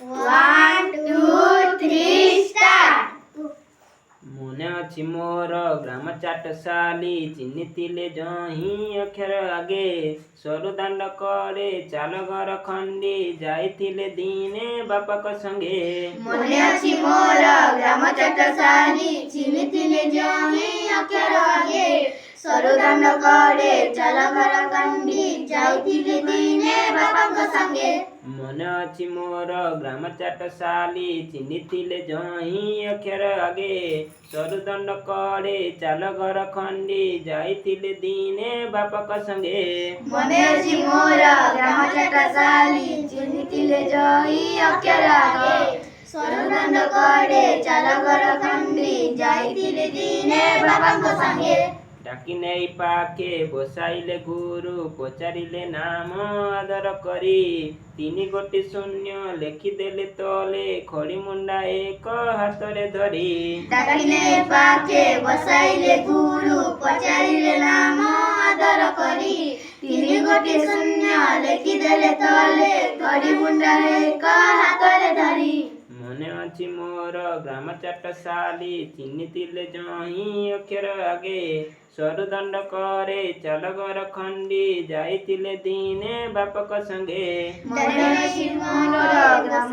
1, 2, 3, start. મને ଅଛି ମୋର ଗ୍ରାମ ଚାଟଶାଳୀ ଚିହ୍ନିଥିଲେ ଯହିଁ ଅକ୍ଷର ଆଗେ ସରୁ ଦାଣ୍ଡ କରେ ଚାଲ ଘର ଖଣ୍ଡି ଯାଇଥିଲେ ଦିନେ ବାପାଙ୍କ ସଙ୍ଗେ। ମନେ ଅଛି ମୋର ଗ୍ରାମ ଚାଟଶାଳୀ ଚିହ୍ନିଥିଲେ ଯହିଁ ଅକ୍ଷର ଆଗେ ସରୁ ଦାଣ୍ଡ କରେ ଚାଲ ଘର ଖଣ୍ଡି ଯାଇଥିଲେ ଦିନେ ବାପାଙ୍କ ସଙ୍ଗେ। ମନେ ଅଛି ମୋର ଗ୍ରାମ ଚାଟଶାଳୀ ଚିହ୍ନିଥିଲେ ଯହିଁ ଅକ୍ଷର ଆଗେ ସରୁ ଦାଣ୍ଡ କରେ ଚାଲ ଘର ଖଣ୍ଡି ଯାଇଥିଲେ ଦିନେ ବାପାଙ୍କ ସଙ୍ଗେ। ମନେ ଅଛି ମୋର ଗ୍ରାମ ଚାଟଶାଳୀ ଚିହ୍ନିଥିଲେ ଯହିଁ ଅକ୍ଷର ଆଗେ ସରୁ ଦାଣ୍ଡ କରେ ଚାଲ ଘର ଖଣ୍ଡି ଯାଇଥିଲେ ଦିନେ ବାପାଙ୍କ ସଙ୍ଗେ। ଡାକି ନେଇ ପାଖେ ବସାଇଲେ ଗୁରୁ ପଚାରିଲେ ନାମ ଆଦର କରି ତିନି ଗୋଟି ଶୂନ୍ୟ ଲେଖିଦେଲେ ତଳେ ଖଡ଼ି ମୁଣ୍ଡା ଏକ ହାତରେ ଧରି। ଡାକି ନେଇ ପାଖେ ବସାଇଲେ ଗୁରୁ ପଚାରିଲେ ନାମ ଆଦର କରି ତିନି ଗୋଟି ଶୂନ୍ୟ ଲେଖିଦେଲେ ତଳେ ଖଡ଼ି ମୁଣ୍ଡା ଏକ ହାତରେ ଧରି। ମନେ ଅଛି ମୋର ଗ୍ରାମ ଚାଟଶାଳୀ ଚିହ୍ନିଥିଲେ ଯହିଁ ଅକ୍ଷର ଆଗେ ସରୁ ଦାଣ୍ଡ କରେ ଚାଲ ଘର ଖଣ୍ଡି ଯାଇଥିଲେ ଦିନେ ବାପାଙ୍କ ସଙ୍ଗେ। ମନେ ଅଛି ମୋର ଗ୍ରାମ